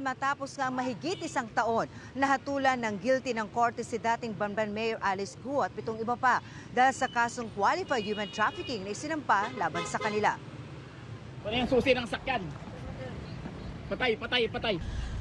Matapos nga mahigit isang taon, nahatulan ng guilty ng korte si dating Banban Mayor Alice Guo at 7 iba pa dahil sa kasong qualified human trafficking na isinampa laban sa kanila. Ano yung susi ng sakyan? Patay, patay, patay.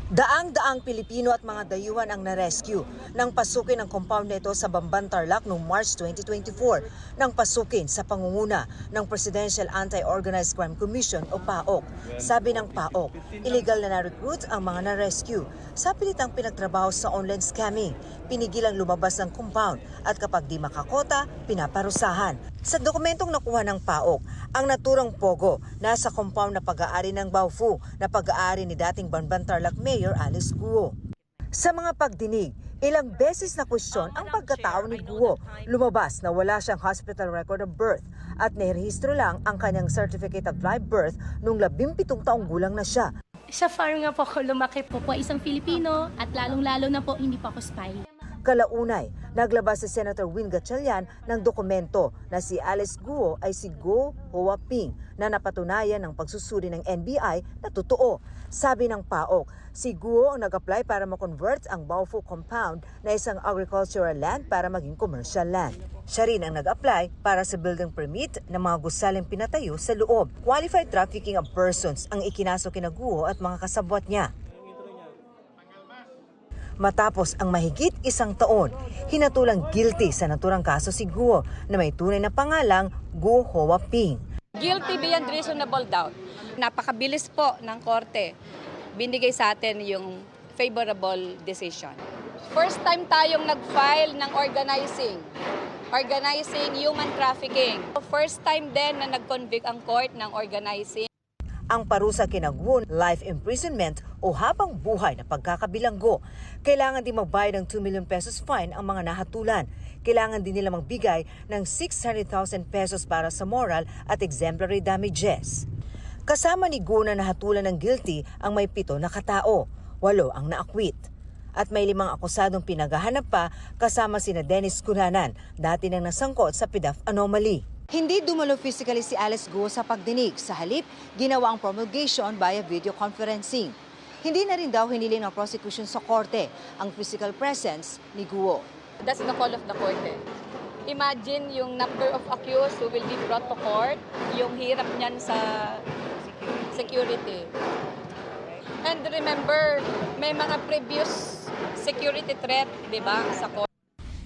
Daang-daang Pilipino at mga dayuhan ang na-rescue nang pasukin ang compound nito sa Bamban, Tarlac noong March 2024 nang pasukin sa pangunguna ng Presidential Anti-Organized Crime Commission o PAOC. Sabi ng PAOC, illegal na na-recruit ang mga na-rescue sa pilitang pinagtrabaho sa online scamming. Pinigilang lumabas ng compound at kapag di makakota, pinaparusahan. Sa dokumentong nakuha ng PAOC, ang naturang pogo nasa compound na pag-aari ng Baofu na pag-aari ni dating Banban Tarlac Mayor Alice Guo. Sa mga pagdinig, ilang beses na kwestiyon ang pagkatao ni Guo. Lumabas na wala siyang hospital record of birth at nirehistro lang ang kanyang certificate of live birth noong 17 taong gulang na siya. Sa farm nga po ako lumaki po isang Filipino at lalong-lalo na po hindi po ako spy. Kalaunay, naglabas si Senator Win Gatchalian ng dokumento na si Alice Guo ay si Guo Huaping na napatunayan ng pagsusuri ng NBI na totoo. Sabi ng PAOC, si Guo ang nag-apply para ma-convert ang Baofu compound na isang agricultural land para maging commercial land. Siya rin ang nag-apply para sa building permit ng mga gusaling pinatayo sa loob. Qualified trafficking of persons ang ikinaso kina Guo at mga kasabwat niya. Matapos ang mahigit isang taon, hinatulang guilty sa naturang kaso si Guo na may tunay na pangalang Guo Huaping. Guilty beyond reasonable doubt. Napakabilis po ng korte. Binigay sa atin yung favorable decision. First time tayong nag-file ng organizing human trafficking. First time din na nag-convict ang court ng organizing. Ang parusa kina Guo, life imprisonment o habang buhay na pagkakabilanggo. Kailangan din magbayad ng 2 million pesos fine ang mga nahatulan. Kailangan din nila magbigay ng 600,000 pesos para sa moral at exemplary damages. Kasama ni Guo na nahatulan ng guilty ang may 7 na katao, 8 ang naakwit. At may 5 akusadong pinaghahanap pa kasama sina Dennis Cunanan, dati nang nasangkot sa PDAF anomaly. Hindi dumalo physically si Alice Guo sa pagdinig. Sa halip, ginawa ang promulgation via video conferencing. Hindi na rin daw hiniling ng prosecution sa korte ang physical presence ni Guo. That's the call of the court. Imagine yung number of accused who will be brought to court, yung hirap niyan sa security. And remember, may mga previous security threat, di ba, sa court.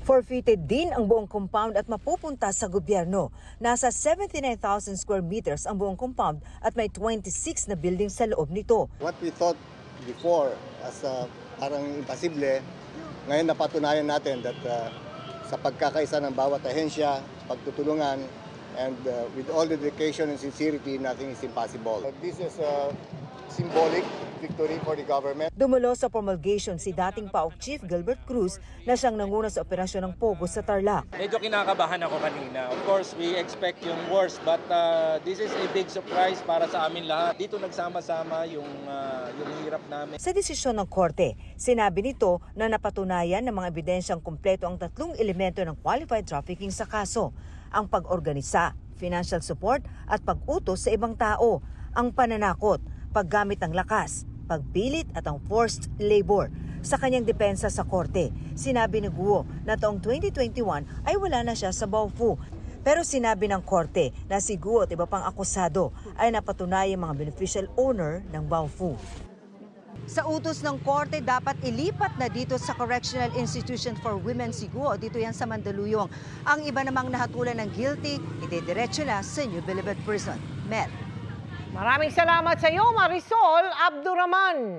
Forfeited din ang buong compound at mapupunta sa gobyerno. Nasa 79,000 square meters ang buong compound at may 26 na building sa loob nito. What we thought before as parang imposible, ngayon napatunayan natin that sa pagkakaisa ng bawat ahensya, pagtutulungan, and with all the dedication and sincerity, nothing is impossible. This is a symbolic victory for the government. Dumulo sa promulgation si dating PAOC Chief Gilbert Cruz na siyang nanguna sa operasyon ng Pogo sa Tarlac. Medyo kinakabahan ako kanina. Of course, we expect yung worst, but this is a big surprise para sa amin lahat. Dito nagsama-sama yung hirap namin. Sa desisyon ng korte, sinabi nito na napatunayan ng mga ebidensyang kumpleto ang 3 elemento ng qualified trafficking sa kaso. Ang pag-organisa, financial support at pag-utos sa ibang tao, ang pananakot, paggamit ng lakas, pagpilit at ang forced labor. Sa kanyang depensa sa korte, sinabi ni Guo na taong 2021 ay wala na siya sa Baofu. Pero sinabi ng korte na si Guo at iba pang akusado ay napatunayang mga beneficial owner ng Baofu. Sa utos ng korte, dapat ilipat na dito sa Correctional Institution for Women si Guo. Dito yan sa Mandaluyong. Ang iba namang nahatulan ng guilty, idediretso na sa New Bilibid Prison. Mel. Maraming salamat sa iyo, Marisol Abduraman.